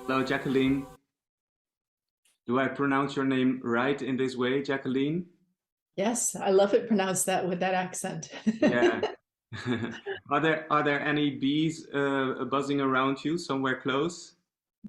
Hello, Jacqueline. Do I pronounce your name right in this way, Jacqueline? Yes, I love it pronounced that with that accent. Yeah. Are there any bees buzzing around you somewhere close?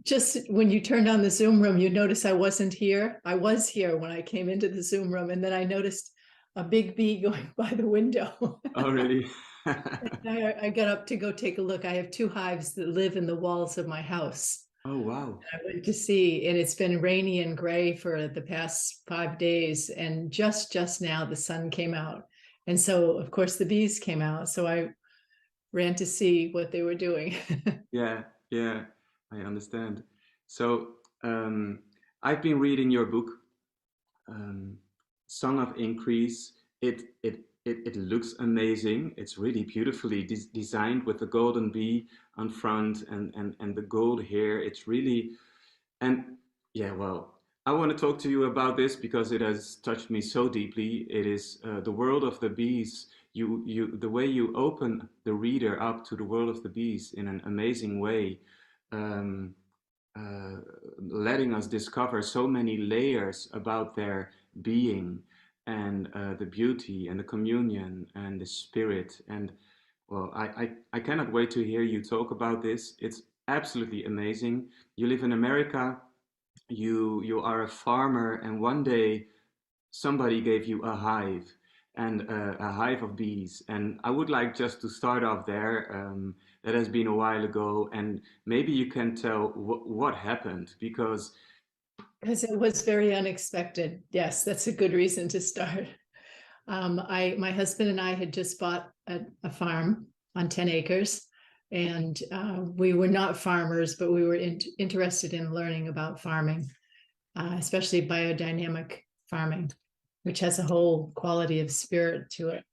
Just when you turned on the Zoom room, you notice I wasn't here. I was here when I came into the Zoom room, and then I noticed a big bee going by the window. Oh, really? I got up to go take a look. I have two hives that live in the walls of my house. Oh, wow. I went to see, and it's been rainy and gray for the past 5 days, and just now the sun came out. And so, of course, the bees came out. So I ran to see what they were doing. Yeah, yeah, I understand. So, I've been reading your book, um, Song of Increase. It looks amazing. It's really beautifully designed with the golden bee on front and the gold hair. It's really, and yeah, well, I want to talk to you about this because it has touched me so deeply. It is the world of the bees. The way you open the reader up to the world of the bees in an amazing way. Um, uh, Letting us discover so many layers about their being and the beauty and the communion and the spirit. And well, I cannot wait to hear you talk about this. It's absolutely amazing. You live in America, you are a farmer, and one day somebody gave you a hive and a hive of bees. And I would like just to start off there. That has been a while ago, and maybe you can tell what happened because Because it was very unexpected. Yes, that's a good reason to start. My husband and I had just bought a farm on 10 acres, and we were not farmers, but we were interested in learning about farming, especially biodynamic farming, which has a whole quality of spirit to it.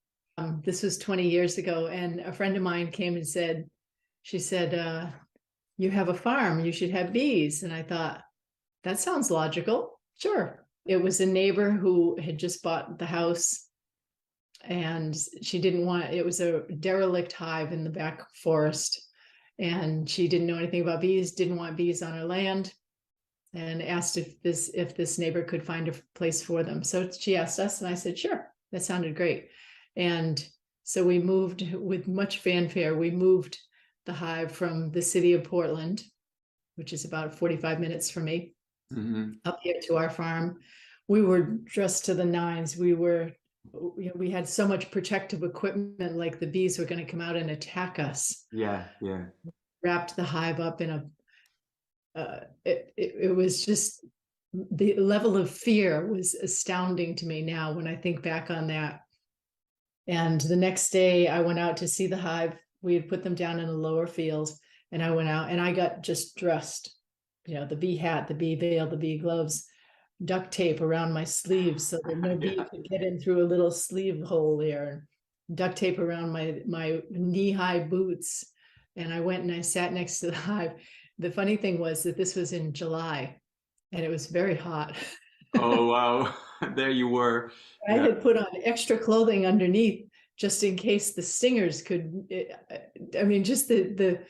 This was 20 years ago, and a friend of mine came and said, she said, you have a farm, you should have bees. And I thought, that sounds logical. Sure. It was a neighbor who had just bought the house, and she didn't want, it was a derelict hive in the back forest, and she didn't know anything about bees, didn't want bees on her land, and asked if this neighbor could find a place for them. So she asked us, and I said, sure, that sounded great. And so we moved with much fanfare. We moved the hive from the city of Portland, which is about 45 minutes from me, mhm, up here to our farm. We were dressed to the nines. We had so much protective equipment, like the bees were going to come out and attack us. yeah, yeah, Wrapped the hive up in a it was just, the level of fear was astounding to me now when I think back on that. And the next day I went out to see the hive. We had put them down in a lower field, and I went out and I got just dressed, the bee hat, the bee veil, the bee gloves, duct tape around my sleeves so that no bee yeah, could get in through a little sleeve hole there, duct tape around my knee-high boots. And I went and I sat next to the hive. The funny thing was that this was in July, and it was very hot. oh, wow. There you were. I Yeah, had put on extra clothing underneath just in case the stingers could, I mean, just the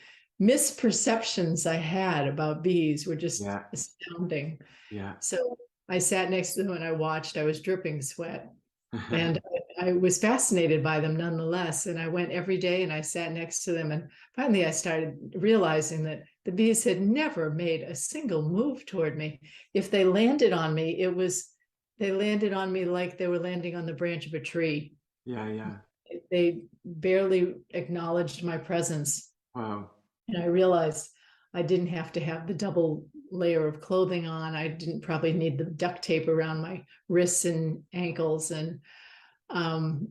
misperceptions I had about bees were just yeah, astounding. yeah. So I sat next to them and I watched. I was dripping sweat, and I was fascinated by them nonetheless. And I went every day and I sat next to them. And finally, I started realizing that the bees had never made a single move toward me. If they landed on me, they landed on me like they were landing on the branch of a tree. Yeah, yeah. They barely acknowledged my presence. Wow. And I realized I didn't have to have the double layer of clothing on. I didn't probably need the duct tape around my wrists and ankles. And um,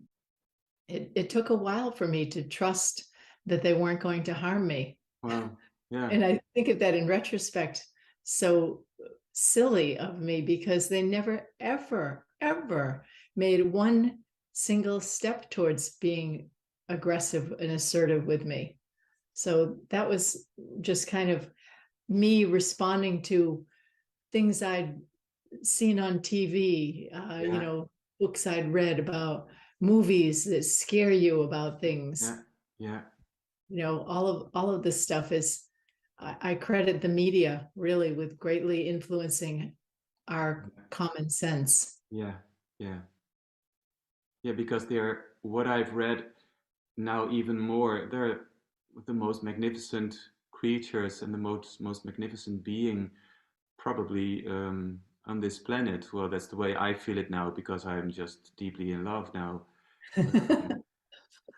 it took a while for me to trust that they weren't going to harm me. Wow. Yeah. And I think of that in retrospect, so silly of me, because they never, ever, ever made one single step towards being aggressive and assertive with me. So that was just kind of me responding to things I'd seen on TV, Yeah. books I'd read about, movies that scare you about Yeah. things. Yeah. All of this stuff is I credit the media really with greatly influencing our common sense. Yeah, yeah, yeah. Because they're what I've read now even more. They're the most magnificent creatures and the most magnificent being probably on this planet. Well, that's the way I feel it now because I'm just deeply in love now.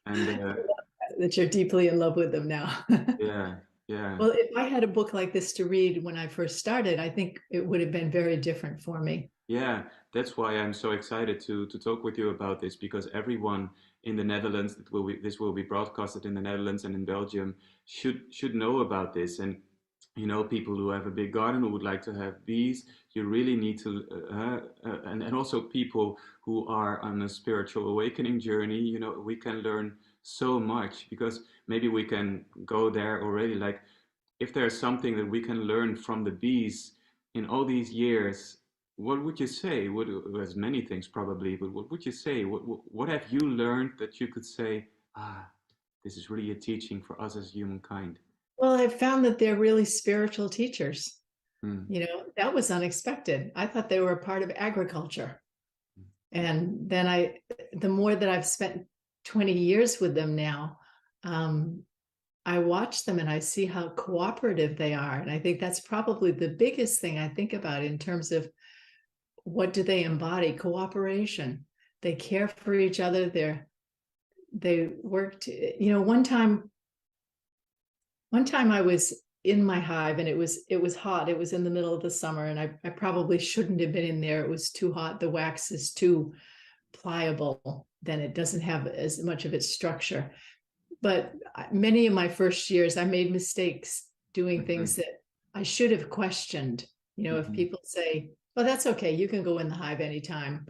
And That you're deeply in love with them now. yeah, yeah. Well, if I had a book like this to read when I first started, I think it would have been very different for me. Yeah, that's why I'm so excited to talk with you about this because everyone in the Netherlands this will be broadcasted in the Netherlands and in Belgium should know about this. And you know, people who have a big garden who would like to have bees, you really need to, and also people who are on a spiritual awakening journey. You know, we can learn so much because maybe we can go there already. Like, if there's something that we can learn from the bees in all these years, what would you say? What, there's many things probably, but what would you say? What have you learned that you could say, ah, this is really a teaching for us as humankind? Well, I've found that they're really spiritual teachers. Hmm. You know, that was unexpected. I thought they were a part of agriculture. And then the more that I've spent 20 years with them now, I watch them and I see how cooperative they are. And I think that's probably the biggest thing I think about in terms of what do they embody? Cooperation. They care for each other. They worked, you know, one time I was in my hive and it was hot. It was in the middle of the summer and I probably shouldn't have been in there. It was too hot. The wax is too pliable. Then it doesn't have as much of its structure. But many of my first years, I made mistakes doing things that I should have questioned. You know, if people say, well, that's okay, you can go in the hive anytime,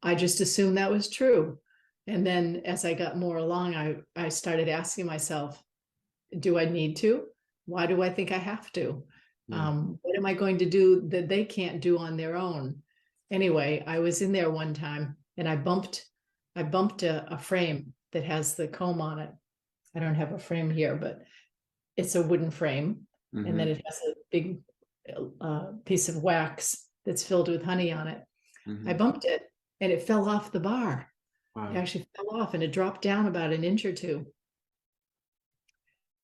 I just assumed that was true. And then as I got more along, I started asking myself, do I need to? Why do I think I have to? Yeah. What am I going to do that they can't do on their own? Anyway, I was in there one time and I bumped a frame that has the comb on it. I don't have a frame here, but it's a wooden frame. And then it has a big piece of wax that's filled with honey on it. I bumped it and it fell off the bar. Wow. It actually fell off and it dropped down about an inch or two.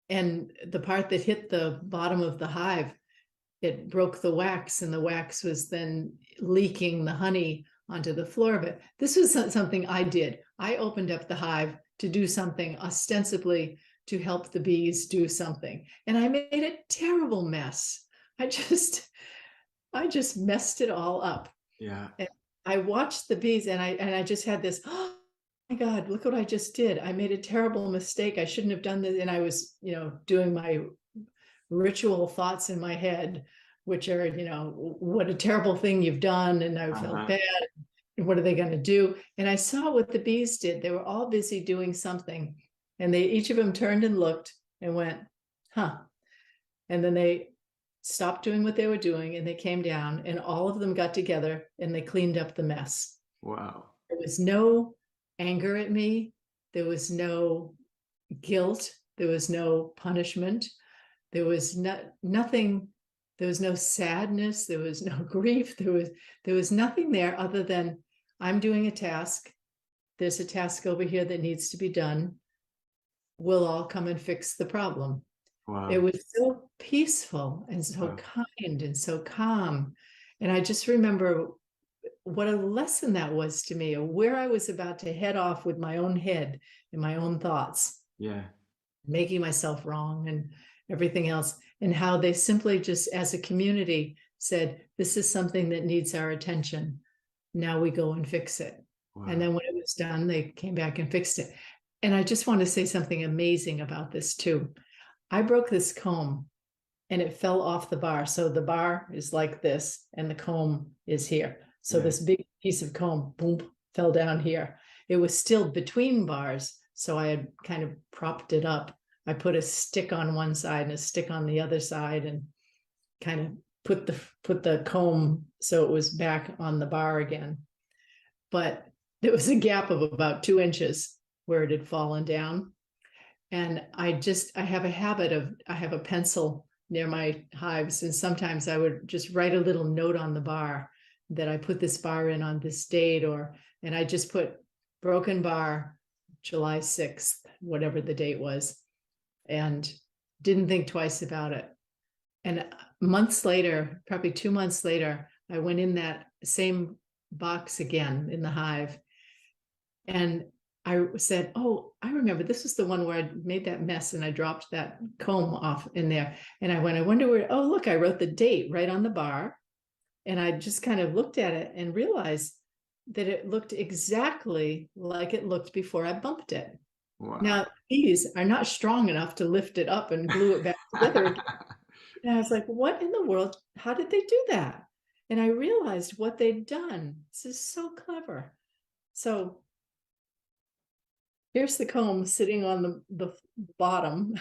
And the part that hit the bottom of the hive, it broke the wax and the wax was then leaking the honey onto the floor of it. This was something I did. I opened up the hive to do something ostensibly to help the bees do something. And I made a terrible mess. I just messed it all up. Yeah. And I watched the bees and I just had this, oh my God, look what I just did. I made a terrible mistake. I shouldn't have done this. And I was, you know, doing my ritual thoughts in my head, which are, you know, what a terrible thing you've done. And I felt bad. And what are they going to do? And I saw what the bees did. They were all busy doing something. And each of them turned and looked and went, huh. And then they stopped doing what they were doing and they came down and all of them got together and they cleaned up the mess. Wow. There was no anger at me. There was no guilt. There was no punishment. There was nothing. There was no sadness. There was no grief. There was nothing there other than I'm doing a task. There's a task over here that needs to be done. We'll all come and fix the problem. Wow. It was so peaceful and so kind and so calm. And I just remember what a lesson that was to me, of where I was about to head off with my own head and my own thoughts. Yeah. Making myself wrong and everything else. And how they simply just as a community said, this is something that needs our attention. Now we go and fix it. Wow. And then when it was done, they came back and fixed it. And I just want to say something amazing about this too. I broke this comb and it fell off the bar. So the bar is like this and the comb is here. So this big piece of comb, boom, fell down here. It was still between bars. So I had kind of propped it up. I put a stick on one side and a stick on the other side and kind of put the comb so it was back on the bar again. But there was a gap of about 2 inches where it had fallen down. And I have a habit of, I have a pencil near my hives. And sometimes I would just write a little note on the bar that I put this bar in on this date, and I just put broken bar, July 6th, whatever the date was, and didn't think twice about it. And months later, probably 2 months later, I went in that same box again in the hive. And I said, oh, I remember this was the one where I made that mess and I dropped that comb off in there. And I went, I wonder where, oh, look, I wrote the date right on the bar. And I just kind of looked at it and realized that it looked exactly like it looked before I bumped it. Wow. Now, these are not strong enough to lift it up and glue it back together again. And I was like, what in the world? How did they do that? And I realized what they'd done. This is so clever. So here's the comb sitting on the bottom.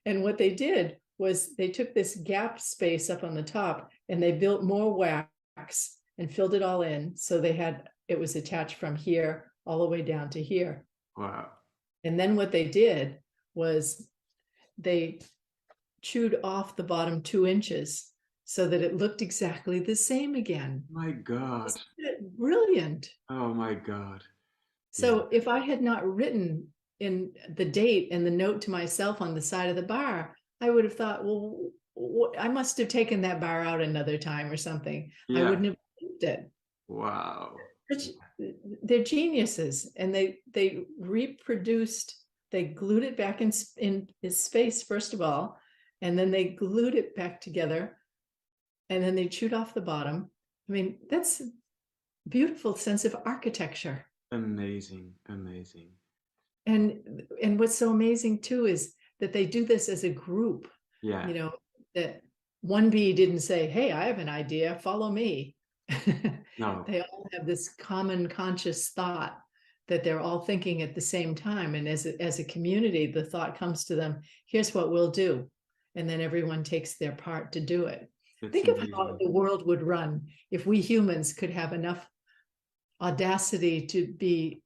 And what they did was they took this gap space up on the top and they built more wax and filled it all in. So it was attached from here all the way down to here. Wow. And then what they did was they chewed off the bottom 2 inches so that it looked exactly the same again. My God. Isn't it brilliant? Oh my God. So if I had not written in the date and the note to myself on the side of the bar, I would have thought, well, I must have taken that bar out another time or something. I wouldn't have believed it. Wow. They're geniuses, and they reproduced. They glued it back in its space first of all, and then they glued it back together, and then they chewed off the bottom. I mean, that's a beautiful sense of architecture. Amazing, amazing. And what's so amazing too is that they do this as a group. Yeah. You know, that one bee didn't say, hey, I have an idea, follow me. No. They all have this common conscious thought that they're all thinking at the same time. And as a community, the thought comes to them, here's what we'll do. And then everyone takes their part to do it. Think of how the world would run if we humans could have enough audacity to be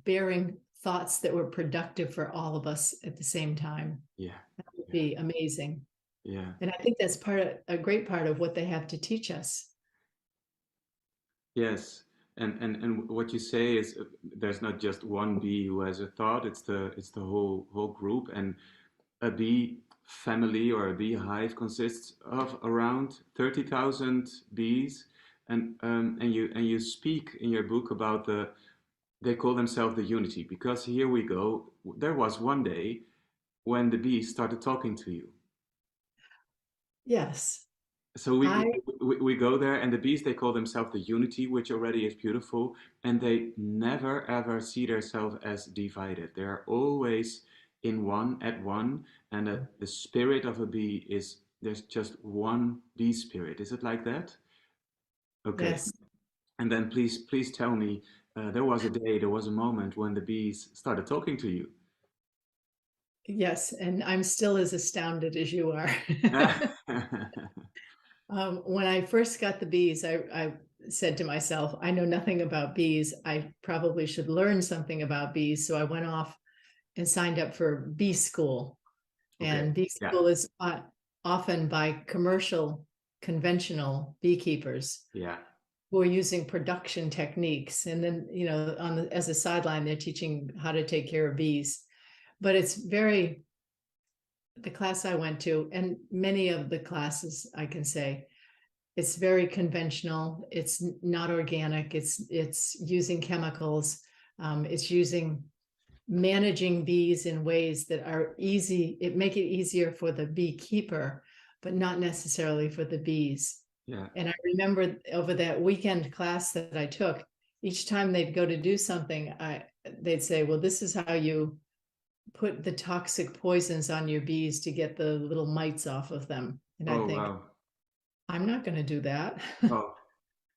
bearing thoughts that were productive for all of us at the same time. Yeah. That would be amazing. Yeah. And I think that's a great part of what they have to teach us. Yes. And what you say is there's not just one bee who has a thought, it's the whole group. And a bee family or a beehive consists of around 30,000 bees. And you speak in your book about they call themselves the unity, because here we go. There was one day when the bees started talking to you. Yes. So we go there, and the bees, they call themselves the unity, which already is beautiful, and they never ever see themselves as divided. They are always in one, at one, and the spirit of a bee is, there's just one bee spirit. Is it like that? Okay. Yes. And then please tell me, there was a moment when the bees started talking to you. Yes, and I'm still as astounded as you are. When I first got the bees, I said to myself, I know nothing about bees. I probably should learn something about bees. So I went off and signed up for bee school. Okay. And bee school is taught often by commercial, conventional beekeepers. Yeah. Who are using production techniques. And then, you know, as a sideline, they're teaching how to take care of bees. But it's the class I went to, and many of the classes, I can say, it's very conventional. It's not organic. It's using chemicals. It's managing bees in ways that are easy. It make it easier for the beekeeper, but not necessarily for the bees. Yeah. And I remember over that weekend class that I took, each time they'd go to do something, they'd say, well, this is how you put the toxic poisons on your bees to get the little mites off of them. And I think, wow. I'm not going to do that. Oh.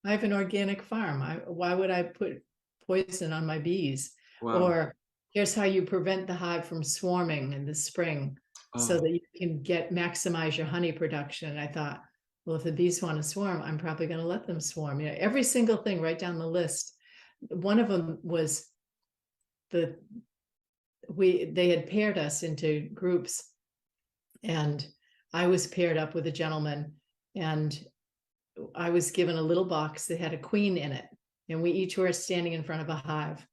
I have an organic farm. Why would I put poison on my bees? Wow. Or here's how you prevent the hive from swarming in the spring so that you can maximize your honey production. And I thought, well, if the bees want to swarm, I'm probably going to let them swarm. You know, every single thing right down the list. One of them was they had paired us into groups, And I was paired up with a gentleman, and I was given a little box that had a queen in it. And we each were standing in front of a hive.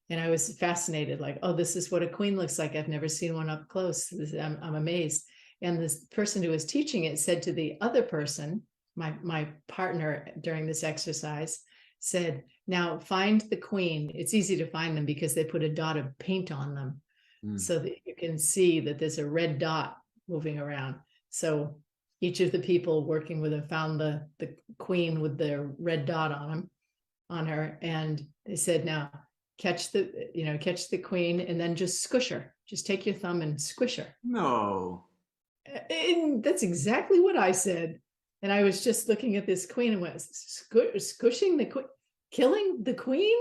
And I was fascinated, like, oh, this is what a queen looks like. I've never seen one up close. I'm amazed. And this person who was teaching it said to the other person, my partner during this exercise, said, now find the queen. It's easy to find them because they put a dot of paint on them so that you can see that there's a red dot moving around. So each of the people working with him found the queen with the red dot on her. And they said, now catch the queen and then just squish her. Just take your thumb and squish her. No. And that's exactly what I said. And I was just looking at this queen and went, squishing the queen, killing the queen?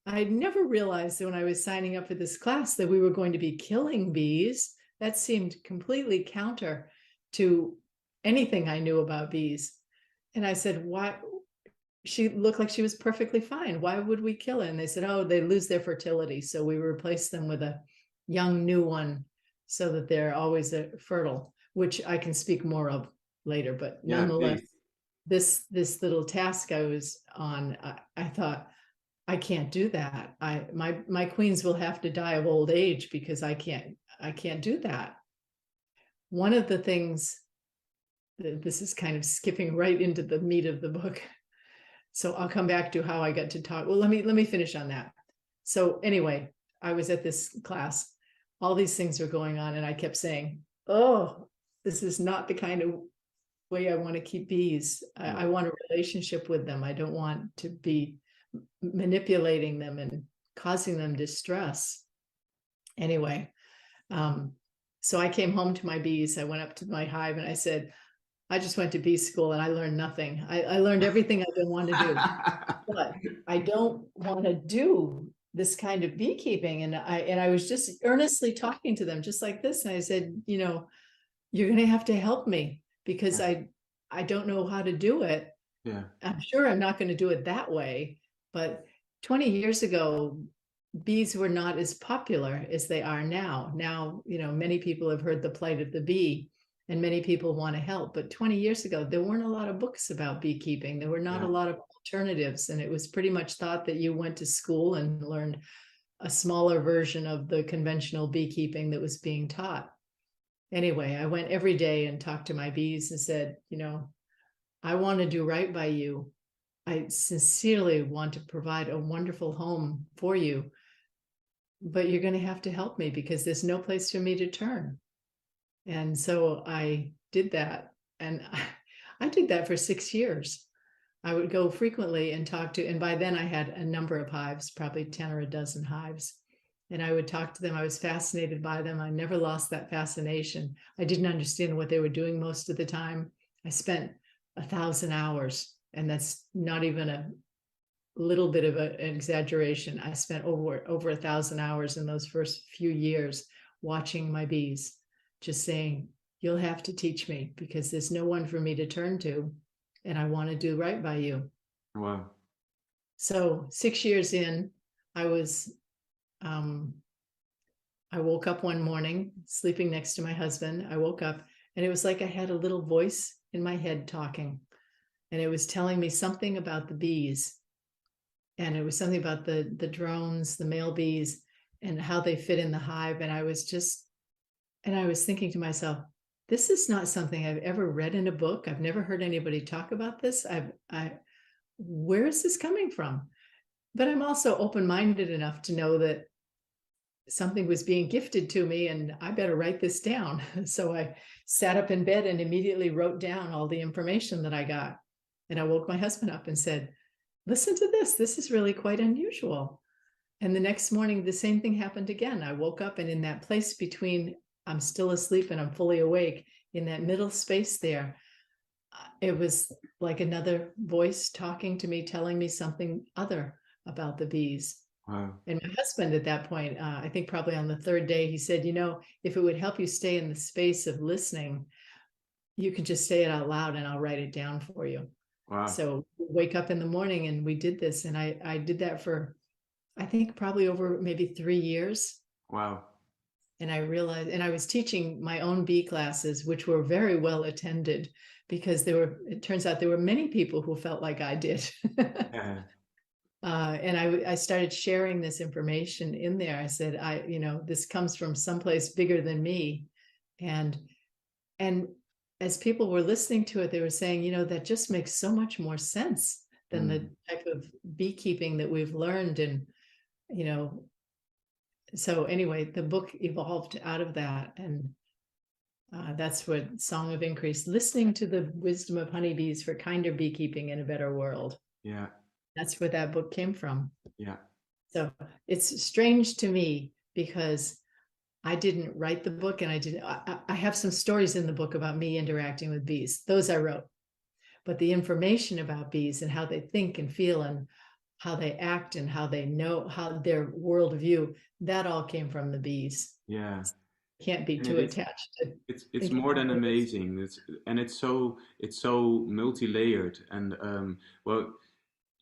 I never realized that when I was signing up for this class that we were going to be killing bees. That seemed completely counter to anything I knew about bees. And I said, why? She looked like she was perfectly fine. Why would we kill her? And they said, oh, they lose their fertility. So we replace them with a young new one so that they're always fertile, which I can speak more of later. But nonetheless, this little task I was on, I thought, I can't do that. My queens will have to die of old age because I can't do that. One of the things, this is kind of skipping right into the meat of the book. So I'll come back to how I got to talk. Well, let me finish on that. So anyway, I was at this class. All these things were going on, and I kept saying, oh, this is not the kind of way I want to keep bees. I want a relationship with them. I don't want to be manipulating them and causing them distress. Anyway, so I came home to my bees. I went up to my hive and I said, I just went to bee school and I learned nothing. I learned everything I've been wanting to do, but I don't want to do this kind of beekeeping. And I was just earnestly talking to them just like this. And I said, you're going to have to help me because I don't know how to do it. Yeah. I'm sure I'm not going to do it that way. But 20 years ago, bees were not as popular as they are now. Now, many people have heard the plight of the bee and many people want to help. But 20 years ago, there weren't a lot of books about beekeeping. There were not a lot of alternatives. And it was pretty much thought that you went to school and learned a smaller version of the conventional beekeeping that was being taught. Anyway, I went every day and talked to my bees and said, I want to do right by you. I sincerely want to provide a wonderful home for you, but you're going to have to help me because there's no place for me to turn. And so I did that. And I did that for 6 years. I would go frequently and talk to, and by then I had a number of hives, probably 10 or a dozen hives. And I would talk to them. I was fascinated by them. I never lost that fascination. I didn't understand what they were doing most of the time. I spent 1,000 hours, and that's not even a little bit of an exaggeration. I spent over 1,000 hours in those first few years watching my bees, just saying, you'll have to teach me because there's no one for me to turn to, and I want to do right by you. Wow. So 6 years in, I woke up one morning sleeping next to my husband. I woke up and it was like I had a little voice in my head talking, and it was telling me something about the bees. And it was something about the drones, the male bees, and how they fit in the hive. And I was thinking to myself, this is not something I've ever read in a book. I've never heard anybody talk about this. Where is this coming from? But I'm also open-minded enough to know that something was being gifted to me and I better write this down. So I sat up in bed and immediately wrote down all the information that I got. And I woke my husband up and said, listen to this. This is really quite unusual. And the next morning, the same thing happened again. I woke up, and in that place between I'm still asleep and I'm fully awake, in that middle space there, it was like another voice talking to me, telling me something other about the bees. Wow. And my husband at that point, I think probably on the third day, he said, if it would help you stay in the space of listening, you can just say it out loud and I'll write it down for you. Wow. So we wake up in the morning and we did this. And I did that for, I think probably over maybe 3 years. Wow. And I realized, and I was teaching my own bee classes, which were very well attended, because it turns out there were many people who felt like I did. Yeah. And I started sharing this information in there. I said, this comes from someplace bigger than me. And as people were listening to it, they were saying, that just makes so much more sense than the type of beekeeping that we've learned. And, so anyway, the book evolved out of that. And that's what Song of Increase, listening to the wisdom of honeybees for kinder beekeeping in a better world. Yeah. That's where that book came from. Yeah. So it's strange to me because I didn't write the book, and I have some stories in the book about me interacting with bees. Those I wrote. But the information about bees and how they think and feel and how they act and how they know, how their worldview, that all came from the bees. Yeah. Can't be too attached to It's more than amazing. It's so multi-layered. And well,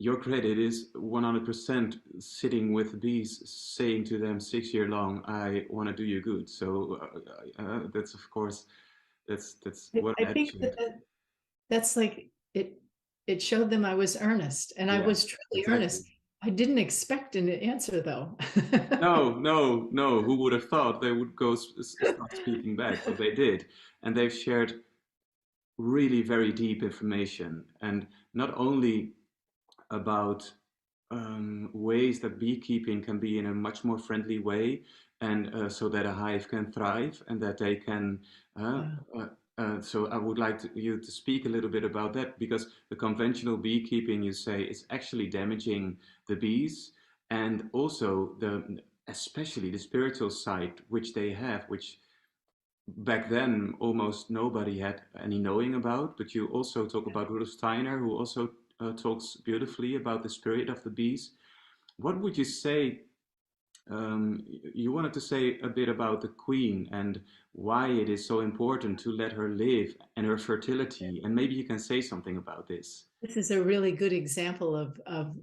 your credit is 100% sitting with bees, saying to them 6 year long, I want to do you good. So that's of course, that's what I think that's like it showed them I was earnest, and I was truly earnest. I didn't expect an answer though. No. Who would have thought they would go start speaking back? But they did, and they've shared really very deep information, and not only about ways that beekeeping can be in a much more friendly way, and so that a hive can thrive and that they can. So I would like you to speak a little bit about that, because the conventional beekeeping, you say, is actually damaging the bees, and also especially the spiritual side which they have, which back then almost nobody had any knowing about. But you also talk about Rudolf Steiner, who also talks beautifully about the spirit of the bees. What would you say? You wanted to say a bit about the queen and why it is so important to let her live and her fertility, and maybe you can say something about this. This is a really good example of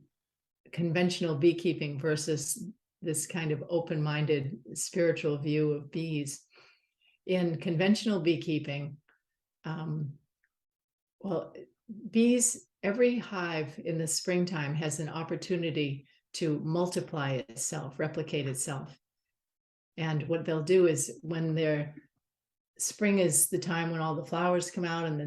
conventional beekeeping versus this kind of open-minded spiritual view of bees. In conventional beekeeping, bees, every hive in the springtime has an opportunity to multiply itself, replicate itself. And what they'll do is, when spring is the time when all the flowers come out and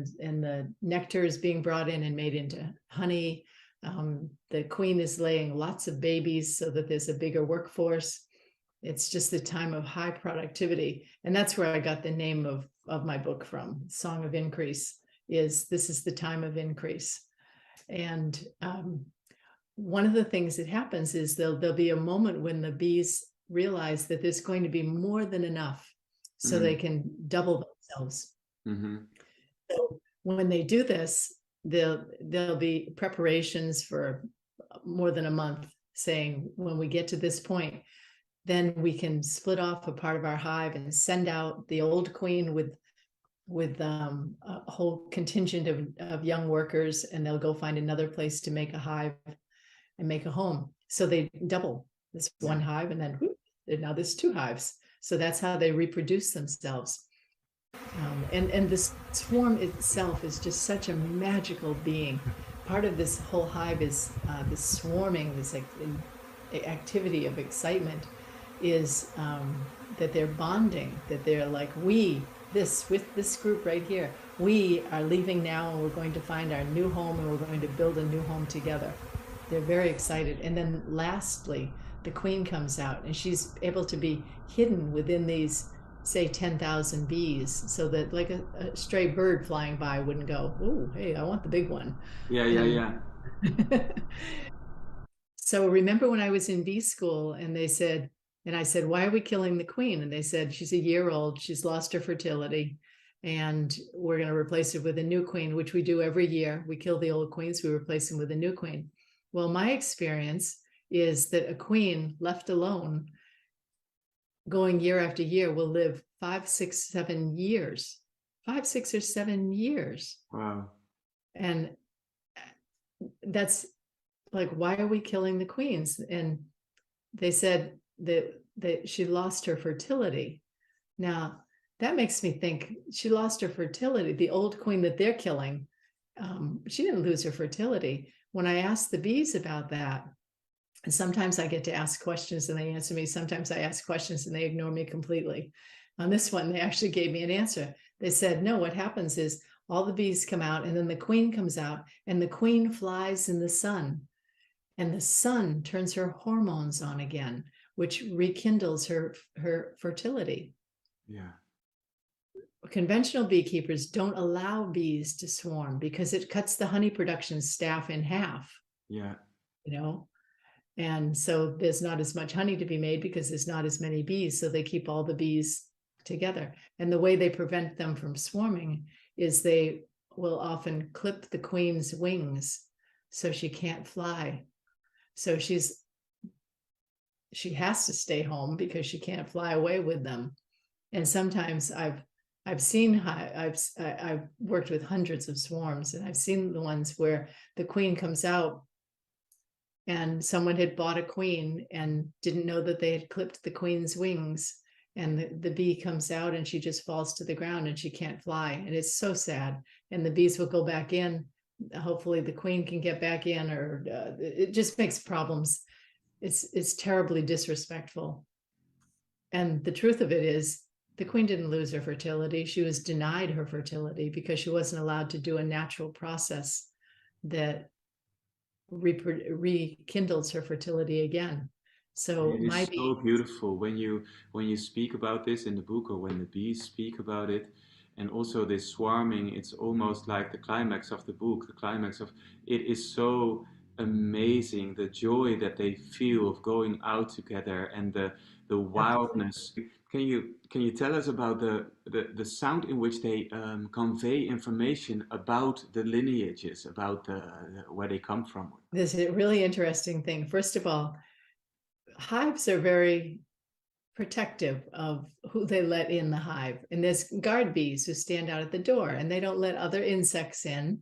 the nectar is being brought in and made into honey, the queen is laying lots of babies so that there's a bigger workforce. It's just the time of high productivity. And that's where I got the name of my book from. Song of Increase this is the time of increase. And one of the things that happens is there'll be a moment when the bees realize that there's going to be more than enough, so they can double themselves. So when they do this, there'll be preparations for more than a month, saying, when we get to this point, then we can split off a part of our hive and send out the old queen with a whole contingent of young workers, and they'll go find another place to make a hive and make a home. So they double this one hive, and then whoop, now there's two hives. So that's how they reproduce themselves. And this swarm itself is just such a magical being. Part of this whole hive is this swarming, this activity of excitement, is that they're bonding, that they're like, with this group right here, we are leaving now and we're going to find our new home and we're going to build a new home together. They're very excited. And then lastly, the queen comes out, and she's able to be hidden within these, say, 10,000 bees, so that like a stray bird flying by wouldn't go, oh, hey, I want the big one. Yeah. So remember when I was in bee school and I said, why are we killing the queen? And they said, she's a year old, she's lost her fertility, and we're going to replace her with a new queen, which we do every year. We kill the old queens, we replace them with a new queen. Well, my experience is that a queen left alone, going year after year, will live 5, 6, 7 years. 5, 6, or 7 years. Wow. And that's like, why are we killing the queens? And they said that she lost her fertility. Now, that makes me think she lost her fertility. The old queen that they're killing, she didn't lose her fertility. When I asked the bees about that, and sometimes I get to ask questions and they answer me. Sometimes I ask questions and they ignore me completely. On this one, they actually gave me an answer. They said, no, what happens is all the bees come out and then the queen comes out and the queen flies in the sun. And the sun turns her hormones on again, which rekindles her fertility. Yeah. Conventional beekeepers don't allow bees to swarm because it cuts the honey production staff in half. Yeah. And so there's not as much honey to be made because there's not as many bees. So they keep all the bees together. And the way they prevent them from swarming is they will often clip the queen's wings so she can't fly. So she has to stay home because she can't fly away with them. And sometimes I've worked with hundreds of swarms, and I've seen the ones where the queen comes out and someone had bought a queen and didn't know that they had clipped the queen's wings, and the bee comes out and she just falls to the ground and she can't fly, and it's so sad. And the bees will go back in. Hopefully the queen can get back in, or it just makes problems. It's terribly disrespectful. And the truth of it is, the queen didn't lose her fertility. She was denied her fertility because she wasn't allowed to do a natural process that rekindles her fertility again. So It my is so beautiful when you speak about this in the book, or when the bees speak about it, and also this swarming. It's almost like the climax of the book. The climax of it is so amazing. The joy that they feel of going out together, and the wildness. Can you tell us about the sound in which they convey information about the lineages, about where they come from? This is a really interesting thing. First of all, hives are very protective of who they let in the hive. And there's guard bees who stand out at the door and they don't let other insects in.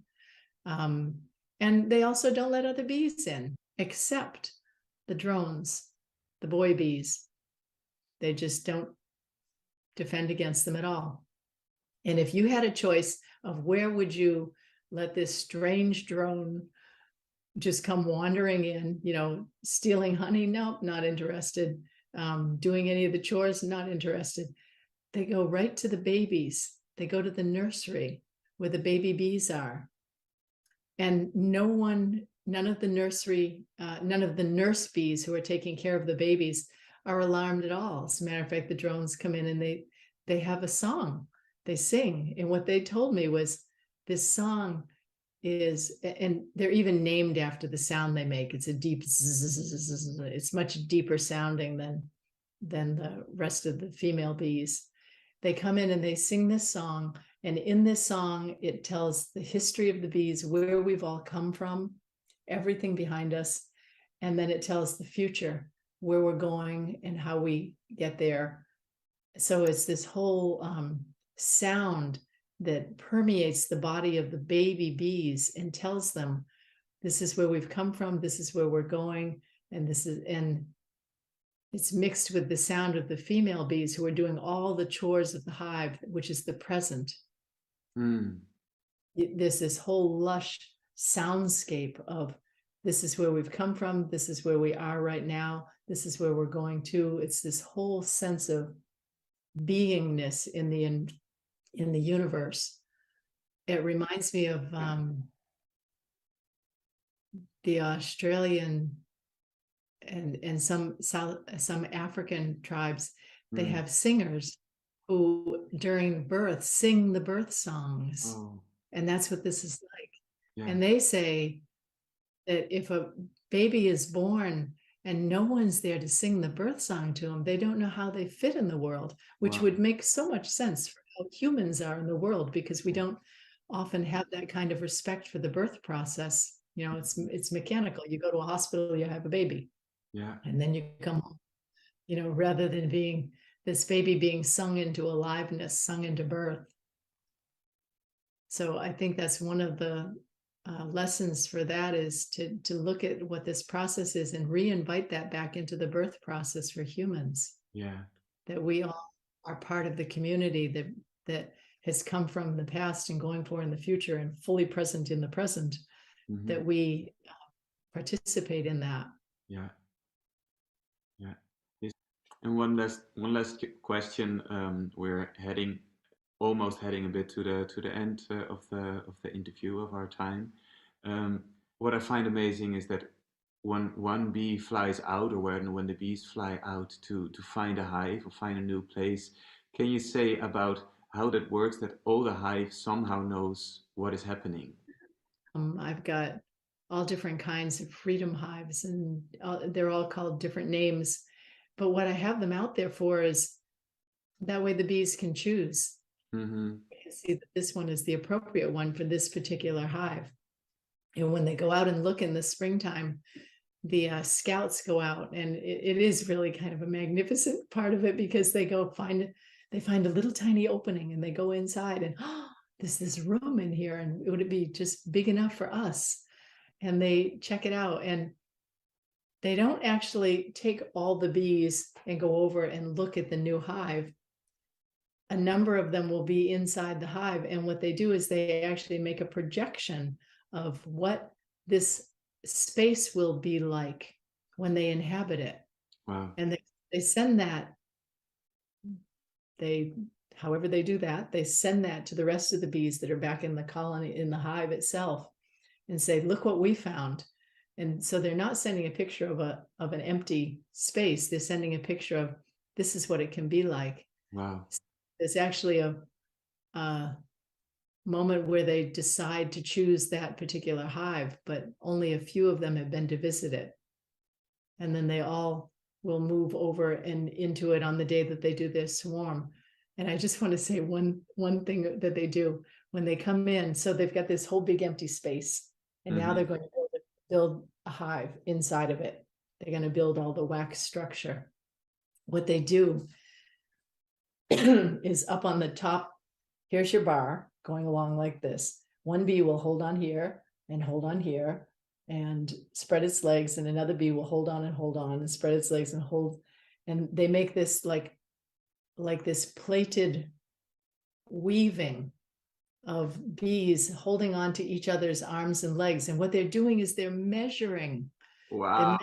And they also don't let other bees in, except the drones, the boy bees. They just don't defend against them at all. And if you had a choice of where would you let this strange drone just come wandering in, stealing honey, nope, not interested. Doing any of the chores, not interested. They go right to the babies. They go to the nursery where the baby bees are. And none of the nurse bees who are taking care of the babies are alarmed at all. As a matter of fact, the drones come in and they have a song. They sing. And what they told me was this song is, and they're even named after the sound they make. It's a deep zzz, it's much deeper sounding than the rest of the female bees. They come in and they sing this song, and in this song it tells the history of the bees, where we've all come from, everything behind us, and then it tells the future, where we're going and how we get there. So it's this whole sound that permeates the body of the baby bees and tells them, this is where we've come from, this is where we're going, and it's mixed with the sound of the female bees who are doing all the chores of the hive, which is the present. There's this whole lush soundscape of, this is where we've come from, this is where we are right now, this is where we're going to. It's this whole sense of beingness in the universe. It reminds me of the Australian and some African tribes. They have singers who during birth sing the birth songs. And that's what this is like. Yeah. And they say that if a baby is born and no one's there to sing the birth song to them, they don't know how they fit in the world, which would make so much sense for how humans are in the world, because we don't often have that kind of respect for the birth process. It's mechanical. You go to a hospital, you have a baby, and then you come home, rather than this baby being sung into aliveness, sung into birth. So I think that's one of the lessons for that, is to look at what this process is and re-invite that back into the birth process for humans. Yeah. That we all are part of the community that has come from the past and going for in the future and fully present in the present, that we participate in that. Yeah. Yeah. Yes. And one last question. We're almost heading a bit to the end of the interview of our time. What I find amazing is that one bee flies out, or when the bees fly out to find a hive or find a new place, can you say about how that works? That all the hive somehow knows what is happening. I've got all different kinds of freedom hives, and they're all called different names. But what I have them out there for is that way the bees can choose. See that this one is the appropriate one for this particular hive. And when they go out and look in the springtime, the scouts go out, and it is really kind of a magnificent part of it, because they find a little tiny opening, and they go inside, and there's this room in here, and would it be just big enough for us? And they check it out, and they don't actually take all the bees and go over and look at the new hive. A number of them will be inside the hive, and what they do is they actually make a projection of what this space will be like when they inhabit it. Wow. And they send that, however they do that, they send that to the rest of the bees that are back in the colony, in the hive itself, and say, look what we found. And so they're not sending a picture of an empty space. They're sending a picture of, this is what it can be like. Wow. There's actually a moment where they decide to choose that particular hive, but only a few of them have been to visit it. And then they all will move over and into it on the day that they do their swarm. And I just want to say one thing that they do when they come in. So they've got this whole big empty space, and now they're going to build a hive inside of it. They're going to build all the wax structure. What they do is up on the top, here's your bar going along like this. One bee will hold on here and hold on here and spread its legs, and another bee will hold on and spread its legs and hold. And they make this like this plated weaving of bees holding on to each other's arms and legs. And what they're doing is they're measuring. Wow.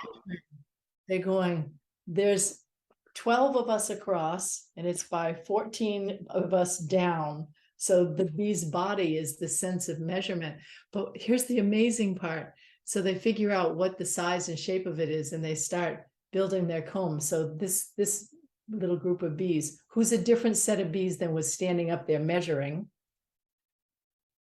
They're going, there's 12 of us across, and it's by 14 of us down. So the bee's body is the sense of measurement. But here's the amazing part. So they figure out what the size and shape of it is, and they start building their comb. So this little group of bees, who's a different set of bees than was standing up there measuring,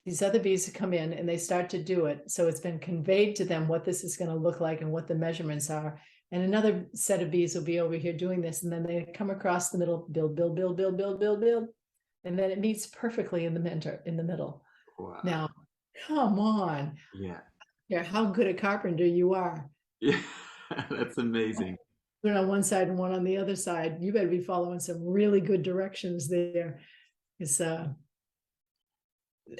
these other bees come in and they start to do it. So it's been conveyed to them what this is going to look like and what the measurements are. And another set of bees will be over here doing this. And then they come across the middle, build, build, build, build, build, build, build. And then it meets perfectly in the middle. Wow. Now, come on. Yeah, how good a carpenter you are. Yeah, that's amazing. One on one side and one on the other side. You better be following some really good directions there. So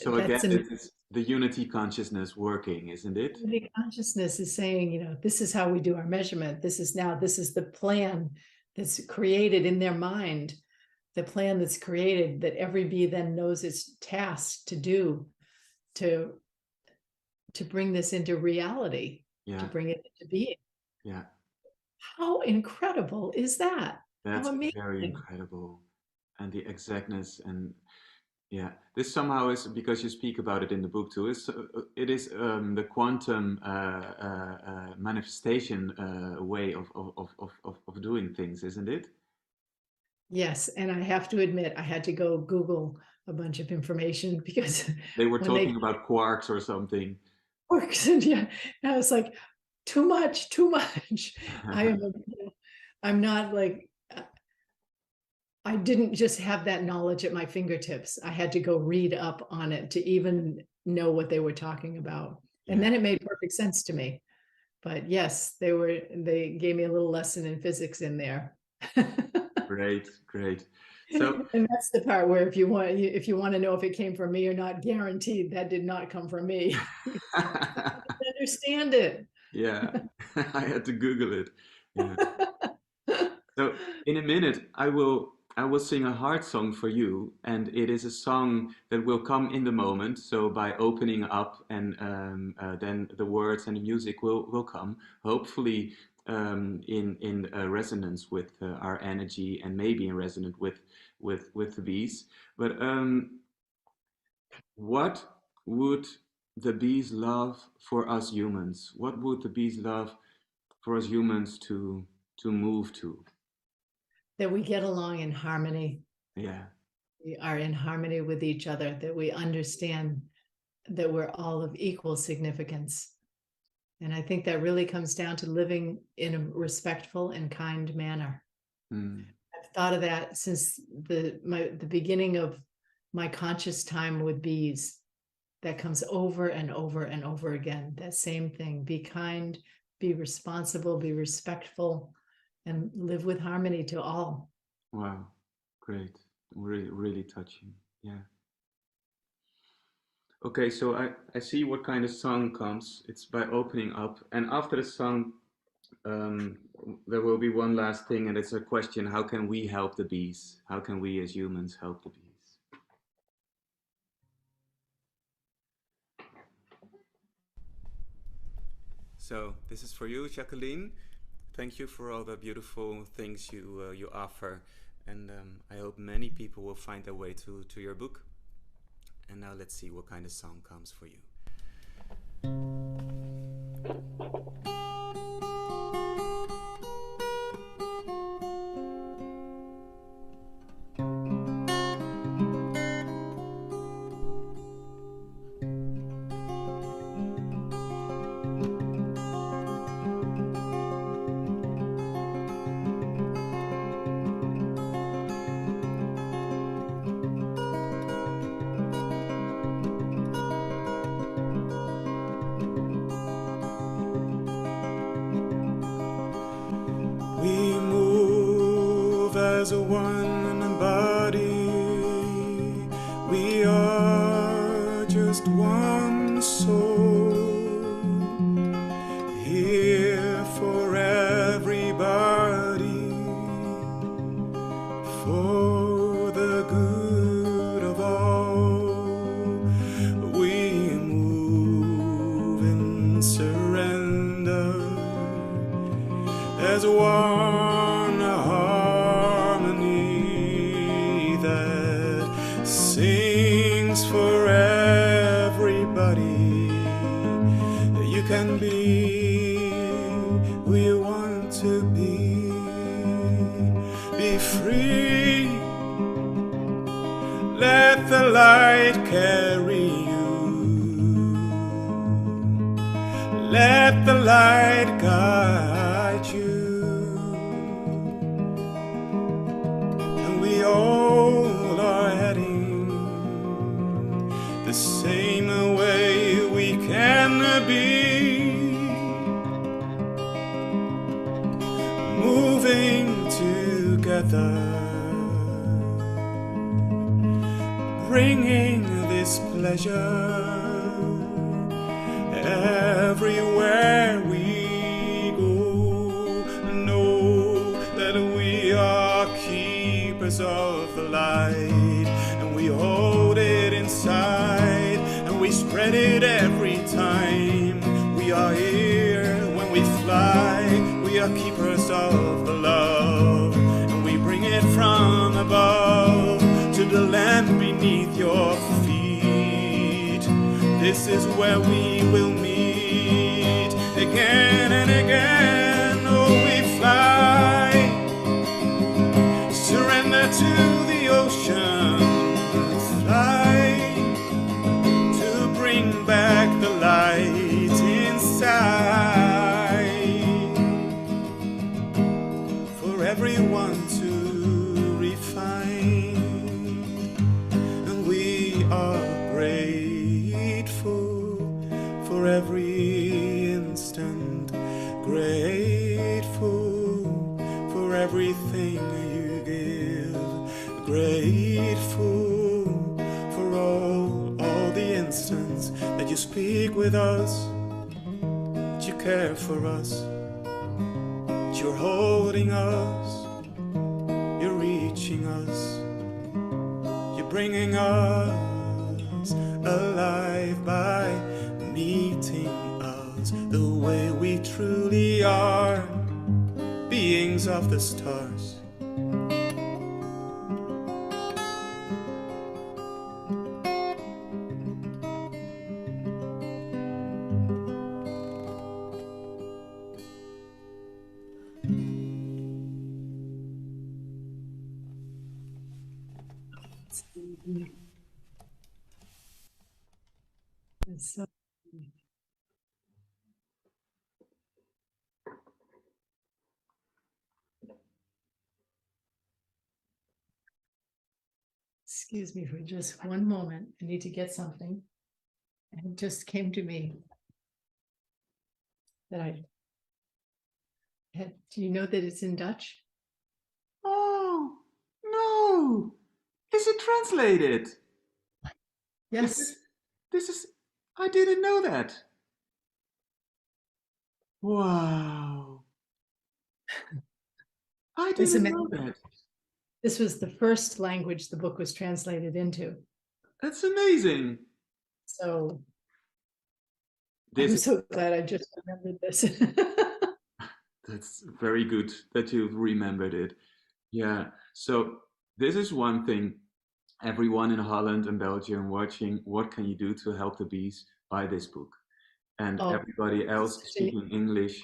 again, it's the unity consciousness working, isn't it? Unity consciousness is saying, this is how we do our measurement. This is the plan that's created in their mind, the plan that's created that every bee then knows its task to do to bring this into reality, to bring it into being. Yeah. How incredible is that? That's very incredible. And the exactness, and yeah, this somehow is, because you speak about it in the book too, it is the quantum manifestation way of doing things, isn't it? Yes, and I have to admit, I had to go Google a bunch of information because they were talking about quarks or something. Quarks, and yeah, and I was like, too much. I'm not like, I didn't just have that knowledge at my fingertips. I had to go read up on it to even know what they were talking about. And then it made perfect sense to me. But yes, they gave me a little lesson in physics in there. Great. So, and that's the part where if you want to know if it came from me or not, guaranteed that did not come from me. I understand it. Yeah, I had to Google it. Yeah. So in a minute, I will I will sing a heart song for you, and it is a song that will come in the moment. So by opening up, and then the words and the music will come, hopefully in resonance with our energy, and maybe in resonance with the bees. But what would the bees love for us humans? What would the bees love for us humans to move to? That we get along in harmony. Yeah. We are in harmony with each other, that we understand that we're all of equal significance. And I think that really comes down to living in a respectful and kind manner. Mm. I've thought of that since the beginning of my conscious time with bees. That comes over and over and over again. That same thing. Be kind, be responsible, be respectful, and live with harmony to all. Wow, great. Really, really touching. Yeah. Okay, so I see what kind of song comes. It's by opening up. And after the song, there will be one last thing, and it's a question: how can we help the bees? How can we as humans help the bees? So this is for you, Jacqueline. Thank you for all the beautiful things you offer, and I hope many people will find their way to your book. And now let's see what kind of song comes for you. As a one body, we are just one soul, here for everybody, for the good of all. We move in surrender as one. Sings for everybody. You can be who you want to be. Be free. Let the light carry you. Let the light guide you. And we all are heading the same way we can be, moving together, bringing this pleasure everywhere we go. Know that we are keepers of the light, and we hold it inside, and we spread it every time. We are here when we fly. We are keepers of the love, and we bring it from above to the land beneath your feet. This is where we will meet again and again. Oh, we fly, surrender to the ocean. To bring back the light inside, for everyone to refine. And we are grateful for every instant, grateful for everything you give, grateful for all the instants that you speak with us, that you care for us, that you're holding us, you're reaching teaching us, you're bringing us alive by meeting us the way we truly are, beings of the stars. So, excuse me for just one moment. I need to get something. And it just came to me that I had. Do you know that it's in Dutch? Oh, no! Is it translated? Yes. This is, I didn't know that. Wow. I As a didn't matter know of that. fact, this was the first language the book was translated into. That's amazing. So This I'm is, so glad I just remembered this. that's very good that you've remembered it. Yeah. So this is one thing. Everyone in Holland and Belgium watching, what can you do to help the bees? Buy this book. And Oh, everybody else speaking English,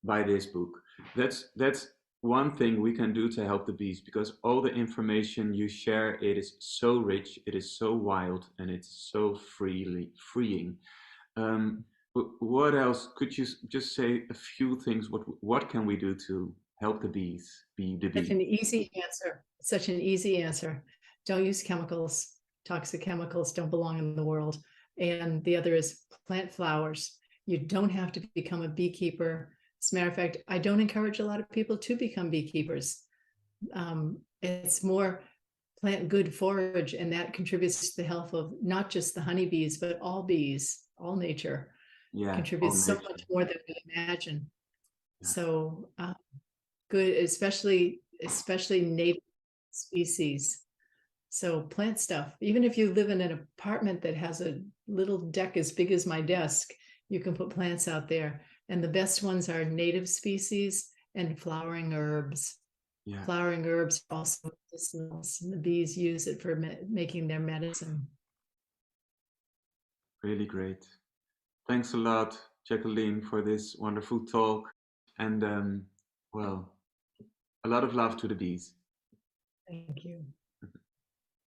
buy this book. That's one thing we can do to help the bees, because all the information you share, it is so rich, it is so wild, and it's so freeing. Um, what else could you just say a few things? What can we do to help the bees be the such bee? an easy answer. Such an easy answer. Don't use chemicals. Toxic chemicals don't belong in the world. And the other is plant flowers. You don't have to become a beekeeper. As a matter of fact, I don't encourage a lot of people to become beekeepers. It's more plant good forage, and that contributes to the health of not just the honeybees, but all bees, all nature. Yeah, all Contributes so nature. much more than we imagine. Yeah. So good, especially native species. So plant stuff. Even if you live in an apartment that has a little deck as big as my desk, you can put plants out there. And the best ones are native species and flowering herbs. Yeah, Flowering herbs are also medicinals, and the bees use it for making their medicine. really great. Thanks a lot, Jacqueline, for this wonderful talk. And well, a lot of love to the bees. Thank you.